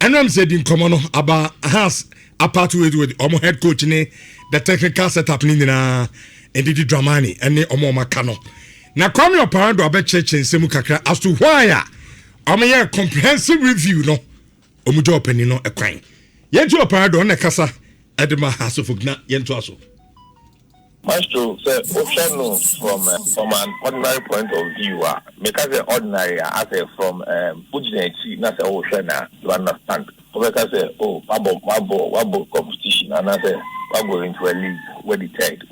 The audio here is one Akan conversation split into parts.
And I'm saying common about has apart with omo head coach ni the technical setup ni na Didi Dramani and omo makano. Na Kwame Opare do abechech nsemu kakra as to why a comprehensive review no omu job ni no ekwan. Yentu Opare do na kasa edema hasofugna yentu aso. Maestro, say, from an ordinary point of view, because the ordinary, I say from Pujineti, not say Oshana, you understand. Because say, wabo competition, and I say, we're going to a league where the third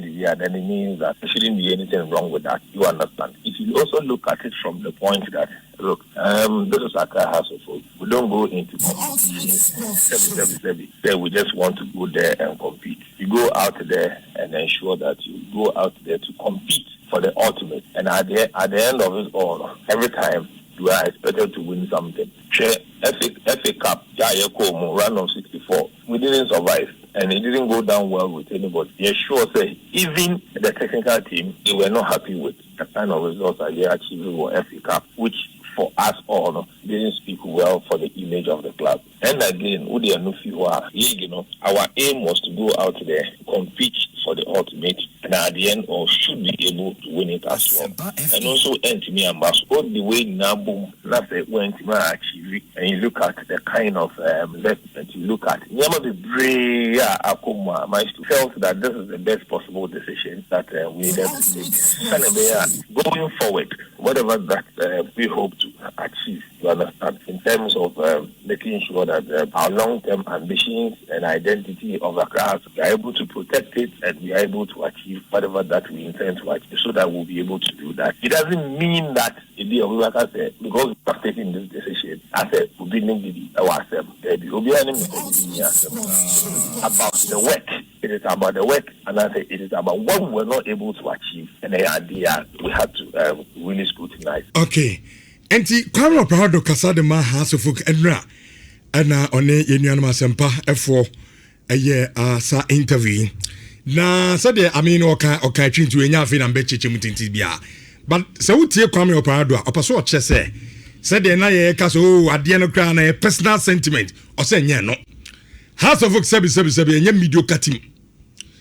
is here, then it means that there shouldn't be anything wrong with that. You understand. If you also look at it from the point that, look, this is Accra House of Folk. We don't go into competition. We just want to go there and compete. You go out there and ensure that you go out there to compete for the ultimate. And at the end of it all, every time you are expected to win something. FA Cup, round of 64. We didn't survive. And it didn't go down well with anybody. Yes, sure, say, even the technical team, they were not happy with the kind of results that they achieved for FA Cup, which for us all didn't speak well for the image of the club. And again, our aim was to go out there, compete for the ultimate, and at the end, or should be able to win it as well. And also, Antimi and all the way Nabu, that's when Tima achieve, and you look at the kind of investment you look at. Nyama Brea Akuma, my felt that this is the best possible decision that we have to make. Going forward, whatever that we hope to achieve, you understand, in terms of making sure that our long-term ambitions and identity of the class, we are able to protect it and we are able to achieve whatever that we intend to achieve, so that we'll be able to do that. It doesn't mean that because we have taken this decision, I said, we'll be ourselves. About the work. It is about the work, and I say it is about what we were not able to achieve, and the idea we had to really scrutinize. Okay. Enti Kwame Opare do kasa de ma House of Folk enra ana one yenuanum asempa efo eye sa interview na said I mean oka twintu enya afi na mbecheche mutinti bia but se wutie Kwame Opare do opaso oche said na ye kasa ade no kra na personal sentiment o se nya no House of Folk sebi enya mediocre team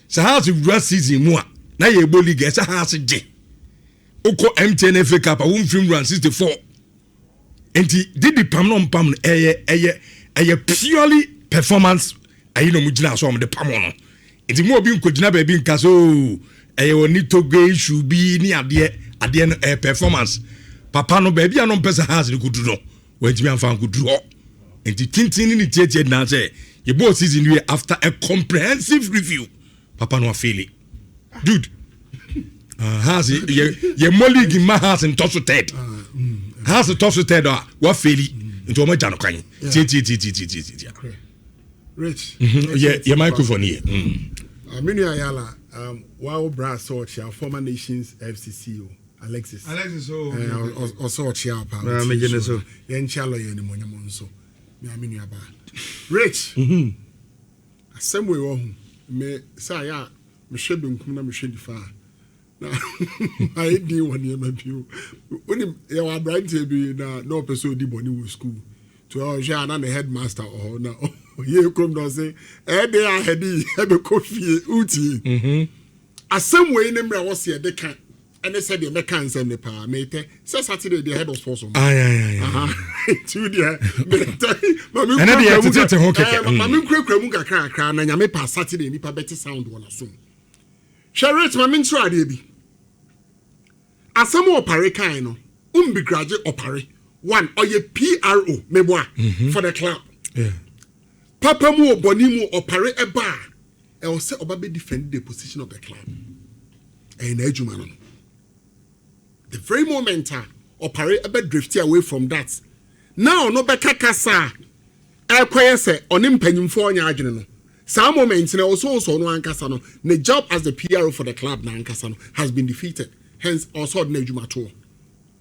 se House of Folk season mu a na ye bo league se House je uko MTN FA Cup a won film run 64 enti Didi pam eye purely performance ayi no mugina so am de pam no enti mo obi nkogina ba bi nka so eye woni togo issue bi ni ade no performance papa no ba bi anon pesa has de kudu no wenti mi amfa kudu ho enti tintin ni tietie na say ye bo season we after a comprehensive review papa no afeli dude has ye moligi ma has in tosu ted has a tosu ted what faili into my jano kan rich yeah microphone here Aminu Ayala wow brass or former nations FCCO Alexis also chia pa me geneso yen chalo yen monyamonso so me Aminu Aba rich assemwe wo me say ya me hwebe nkum na me hwe difa I didn't want to be you. Only you are bright to be no person di boni with school. To our Jean and the headmaster or now. You come down say, they are heady, have a coffee, uti. As some way, number was here, they can't. And they said the mechanics and the power mate. So Saturday, the head was possible. To the and then Mammy Kramuka crack, and you may pass Saturday, nipa better sound one soon. Charlotte, my min try, baby. Asamo Opare kaino, graduate Opare. One, or ye PRO, meboa, for the club. Yeah. Papa mo bonimu Opare eba. I will say Obabe defend the position of the club. And Ejumano. The very moment Opare eba drifted away from that. Now no beka kasa. I quite say on him penny for any some moments also no ankasano. The job as the PRO for the club na ankasano has been defeated. Hence also the Nejuma tour.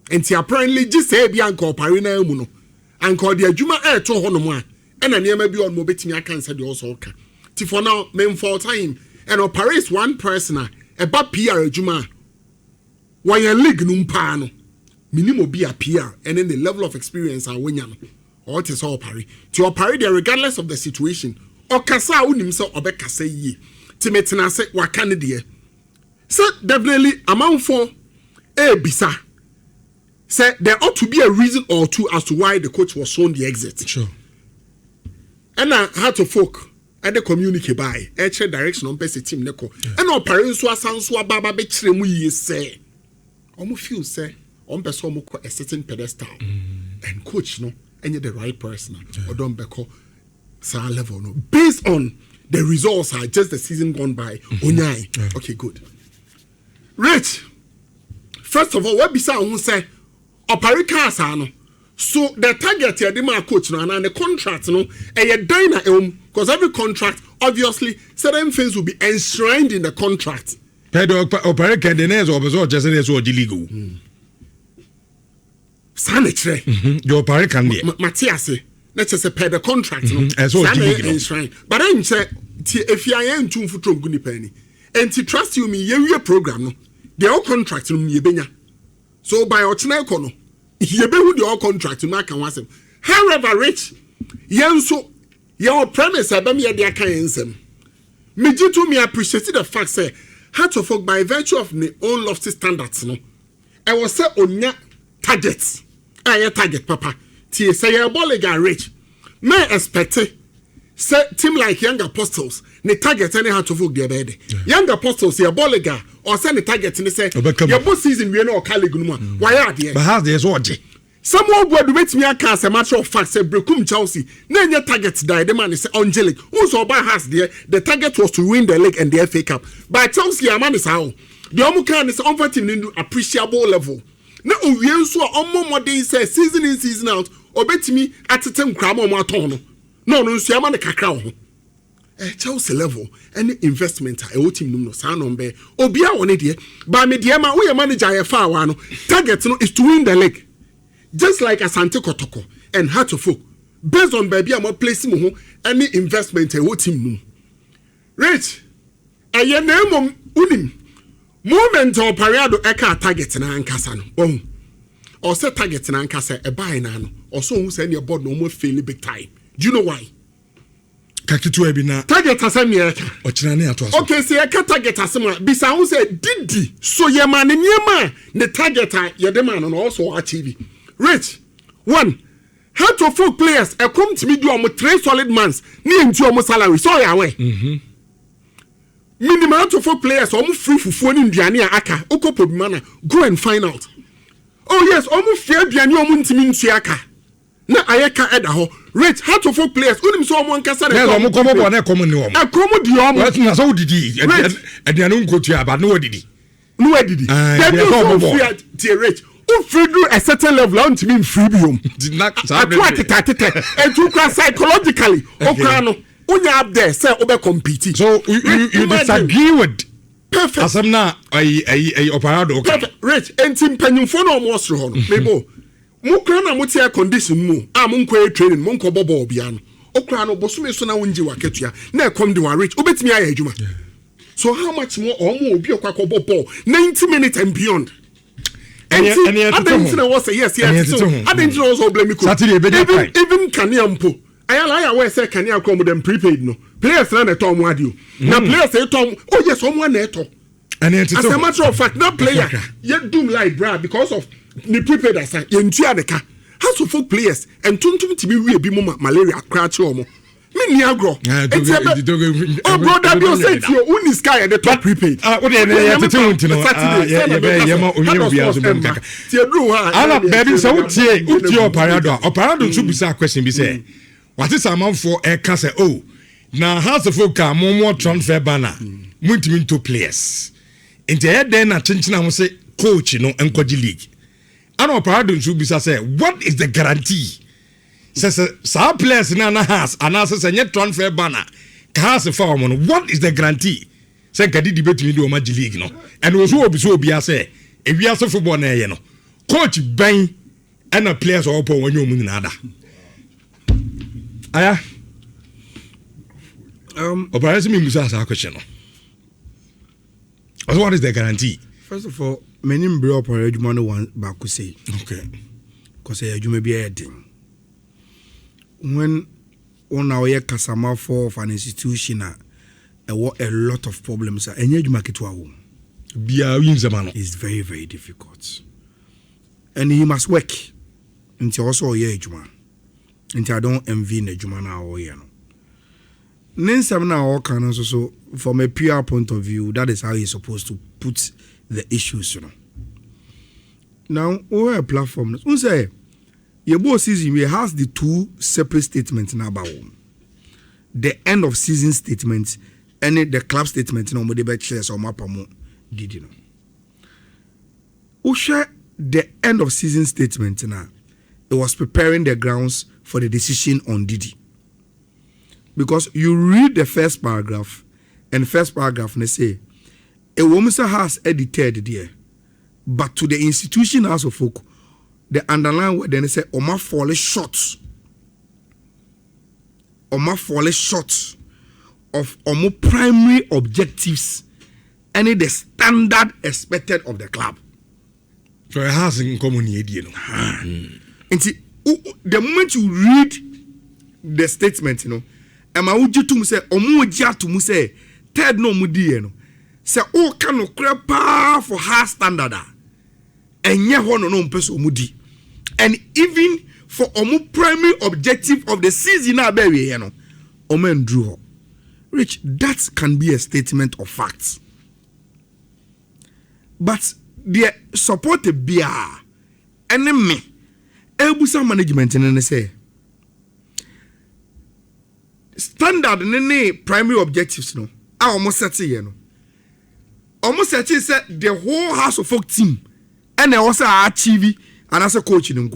And apparently just say Bianco Opare na emu no. Anko the Ejuma to hono mo a. And an near be on mobetimi akansa de also ka. Ti for now men for time and Opare is one person about PR Ejuma. Why a league num pa no. Minimum be a PR and then the level of experience and when or to so Opare. To Opare there regardless of the situation. Or kasa unim so obe kasa ye. Timetina se wakane die. So definitely amount for bisa. Say there ought to be a reason or two as to why the coach was shown the exit. Sure. And I had to folk at the communicate by direction on best team neko. And our parents was so baba be tremu say. Omo feel say on person mo a certain pedestal. And coach no any the right person or don't beko sa level no based on the results are just the season gone by. Onyai. Okay, good. Rich. First of all, what bisa who say Opare kasa no. So the target here, the coach no, and the contract no, because every contract obviously certain things will be enshrined in the contract. Pedro Opare candidates or just illegal. Sanitary. The Opare can be Matthias. Let's just say the contract no. Enshrined. But I'm say if you are in tune for Guni penny, and to trust you me, your program no, the all contract no yebenya. So by Ochina Kono. You be with your contract to make and him. However, Rich, so your premise, I be me the account. Me to me appreciate the fact say how to folk by virtue of my own lofty standards. No, I was say on targets. Target, Papa. T say your bolega Rich. May expect say team like Young Apostles. Ne target any how to folk their bed. Young Apostles your bolega. Or send the target and they say, your boss season, we know Caliguma. Why are they? But how's there's what? Someone would wait me as a matter of fact, said Brekum Chelsea. Then your target died. The man is angelic. Whoso by has there, the target was to win the league and the FA Cup. By Chelsea, a man is how the Omukan is unfortunate into appreciable level. Now, we so on more days, say season in, season out, or bet me at a 10 gram or more tono. No, so I'm on a cacao. Chelsea level any investment a team no san on be obia won dey ba me dey ma we manager ya fa wa no target no is to win the league just like Asante Kotoko and Heart of Folk based on baby am place mo ho any investment a team no rich eye na mom unim moment of Opare e ka target na ankasa no or say target na ankasa e buy na no or so who say your board no more fail big time. Do you know why? Kakitu ebina target asem ye ochirane ato aso. Okay, say e ka target asem bisa who say Didi so ye man nyema the target ye de man no also achieve. Rich one how to folk players e come to me do am 3 solid months ni nti am salary so ya we minimum to folk players am free fufuo ni nduane aka okopo bi mana go and find out. Oh yes, am free aduane am ntimi ntu aka na ayeka eda ho. Rich how to folk players unim so am nkasa de am komo bo na komo ni om akomo di om what na so Didi aduane nkotu aba no Didi no Didi dem no free the rich who free do a certain level on to mean free biom and to class psychologically okra no unya up there say obe compete. So you disagree with perfect asamna ay Opare okay perfect rich entim panyimfo no mo sro ho no mebo mukra na mutia condition mu am nko training mo nko bobo bia no okra no bosume so na wonji waketua na ekom de wa rich obetimi aye adwuma. So how much more omo obi okwa bobo 90 minutes and beyond. And I didn't was yes I didn't also blame me even Kaniampo I wear say Kania come with them prepaid no players na the Tom Wadio now players say Tom oh yes someone neto and as a matter of fact that player yet doom like brad because of the prepaid as yentua the car has to folk players and tuntum to be we be malaria crash omo me ni agro oh brother be say to you uni sky at the top prepaid what dey na tetunti no yema onye obi azu bem kaka tie do ha ala baby so utie Opare do so bisa question bi say what is amount for e ka say oh na house of folk more transfer banner muntimi to players into head then na chinchina mo say coach no enkoji league and Opare do so bisa say what is the guarantee says some players na has and as say net transfer banner has form on what is the guarantee say kadi debate me do Magic League no and was so obi say e wi aso football na ye no coach ben and the players all pon wanyo mu na ada aya Opare me musa sa question no what is the guarantee? First of all many mbre Opare adwuma no one back say okay because adwuma bi e den when on our Kasama for of an institution, a lot of problems. And yet, it's very, very difficult. And he must work until also a year, until I don't envy the Jumana or Yano. Ninsamna or can so from a PR point of view, that is how you're supposed to put the issues, Now, over a platform, we say your boss season we has the two separate statements now about the end of season statement and the club statement. No, the bet shares or mapamo Didi. No, we share the end of season statement now. It was preparing the grounds for the decision on Didi. Because you read the first paragraph, and first paragraph they say a woman has edited there, but to the institution as of folk, the underline word then they say Oma fall short of Omo primary objectives and the standard expected of the club. So it has in common idea. And see, the moment you read the statement, and my uji to say, Omuja to say, Ted no mudi, say, oh, can crepa for her standard. And ye hono no person mudi. And even for Omu primary objective of the season, Omen drew. Rich, that can be a statement of facts. But the support the beer enemy, Ebusa management, and they say, standard nene primary objectives no almost set almost set said the whole house of folk team and they also achieve and as a coach in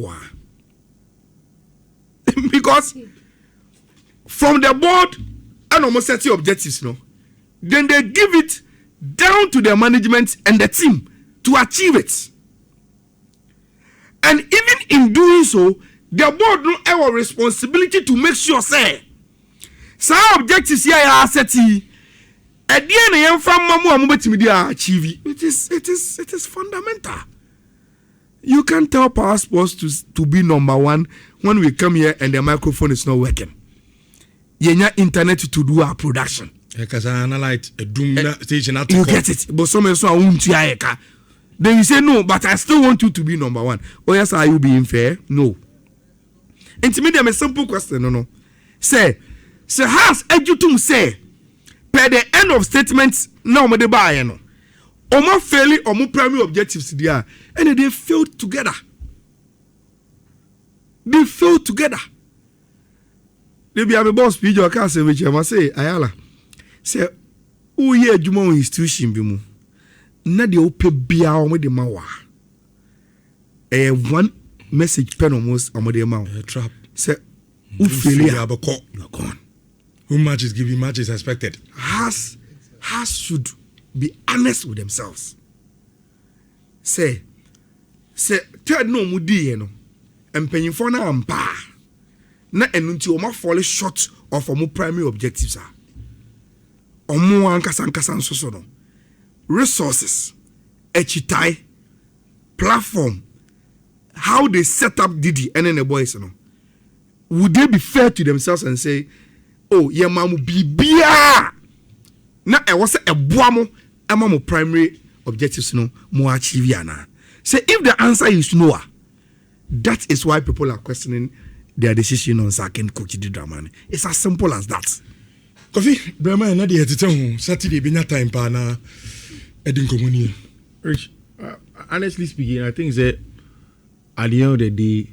because from the board and almost set objectives then they give it down to the management and the team to achieve it, and even in doing so the board no have a responsibility to make sure say some objectives here are set. At the end, I am from Mamu achieve. It is fundamental. You can't tell Power Sports to be number one when we come here and the microphone is not working. You need internet to do our production. Because I analyze a doom station. You get it, but some so won't. Then you say no, but I still want you to be number one. Oh yes, are you being fair? No. And to me, there is a simple question. No. Say has edutum say per the end of statements now me de buy no omo fairly omo primary objectives there and they failed together. They be a boss speech or can say which I must say ayala say who ye adwuma institution bi mu na de ope bia omo de ma wa one message pen almost omo de ma trap say who fail you are gone. Who much is giving, much is expected. Has should be honest with themselves. Say, Ted no mudi and paying for na ampa. Na enunti oma fall short of our primary objectives are. Omo ankasan so no. Resources, echitai, platform, how they set up Didi and then the boys would they be fair to themselves and say, oh, yeah, mamu bibia. Na e was a boamo amamo primary objectives mo achieve yana. Say if the answer is no, that is why people are questioning their decision on sacking Coach Didi Dramani. It's as simple as that. Coffee, Brahma na di etete Saturday be na time pa na edin komuni. Rich, honestly speaking, I think that at the end of the day,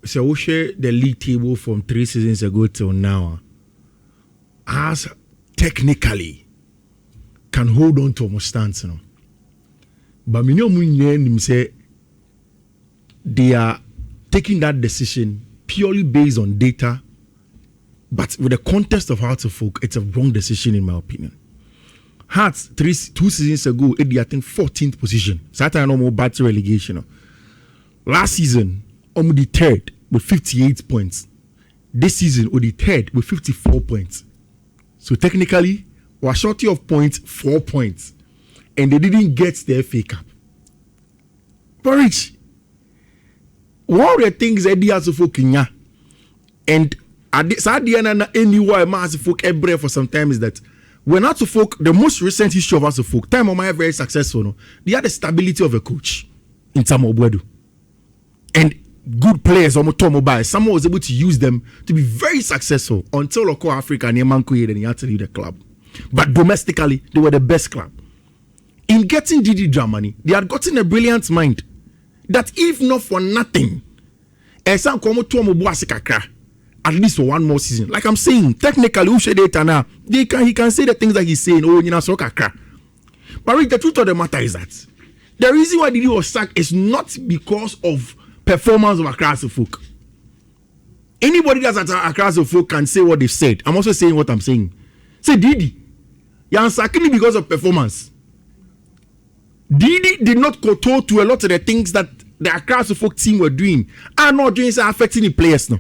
so we share the league table from 3 seasons ago till now as technically can hold on to almost stance. But me know say they are taking that decision purely based on data, but with the context of Hearts of Folk, it's a wrong decision in my opinion. Hearts 2 seasons ago, it I think 14th position. So I no more battle relegation. Last season, the third with 58 points. This season, the third with 54 points. So technically, we're short of points, 4 points. And they didn't get the FA Cup. But Rich, one of the things that they have to focus on And anywhere massive folk every for some time is that when Ato Folk, the most recent history of Ato Folk, time of my very successful, no, they had the stability of a coach in Samo Obwedu. And good players on Mobile, someone was able to use them to be very successful until Local Africa and Yemanko and he had to leave the club. But domestically, they were the best club. In getting Didi Dramani, they had gotten a brilliant mind that if not for nothing, at least for one more season. Like I'm saying, technically, who data now? He can say the things that he's saying. Oh, you know, so kakra. But the truth of the matter is that the reason why Didi was sacked is not because of performance of Accra Folk. Anybody that's at Accra Folk can say what they've said. I'm also saying what I'm saying. Say Didi, you're sacking me because of performance. Didi did not kowtow to a lot of the things that the Accra Folk team were doing. And not doing so affecting the players now.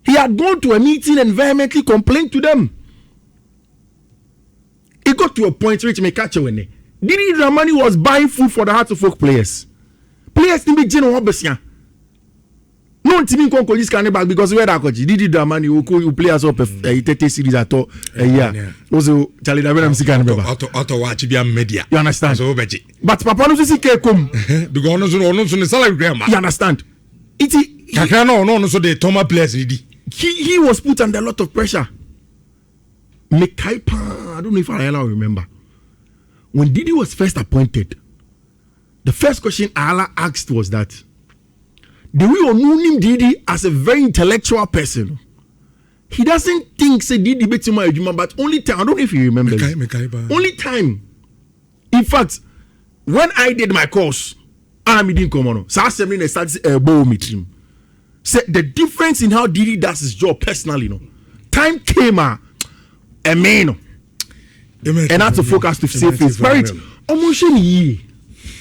He had gone to a meeting and vehemently complained to them. It got to a point where he may catch when Didi Dramani was buying food for the Heart of Folk players. Players didn't be general besia. No team can call this kind of back because where that coach Didi Dramani who players up a 30 series at all a year. Also Charlie David can remember. Auto watch be media. You understand? So but Papa no see come. Because no salary grandma. You understand? It no so the Thomas players Didi. He was put under a lot of pressure. I don't know if I remember. When Didi was first appointed, the first question Ala asked was that, do we know him Didi as a very intellectual person? He doesn't think say Didi betima ejuma, but only time, I don't know if you remember only time. In fact, when I did my course, I didn't come on. So I started a bow meeting. Say the difference in how Didi does his job personally, time came and man, and had to focus to save his spirit.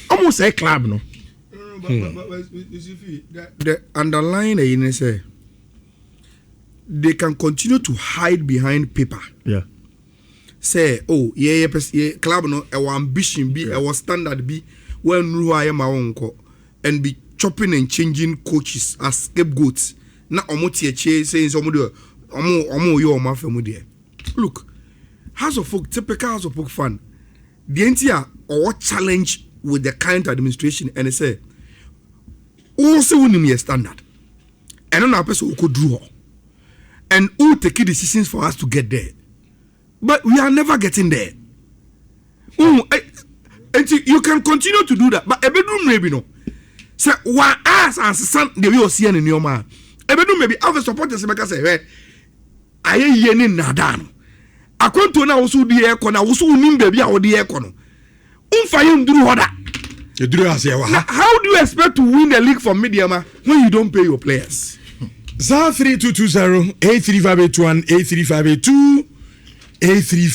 Almost a club, no. The underlying say they can continue to hide behind paper. Yeah. Say, oh, yeah, club no, our ambition be, our standard be, when I am my uncle, and be chopping and changing coaches as scapegoats. Na omoti eche saying somebody omo yo ma family. Look, House of Folk, typical House of Folk fan. The entire or challenge with the current administration and they say, also wouldn't be a standard. And another person who could draw. And who take decisions for us to get there. But we are never getting there. And you can continue to do that. But a bedroom maybe no. Say why ass and son the way you see in your man. Ebedu maybe have supporters make say hey aye ye ni nadan. Akonto na wosu di e ko na wosu nim baby a wo di e ko no. Umfa ye nduru hoda. You do as you how do you expect to win the league from Mediama when you don't pay your players? 3220 83581 83582 835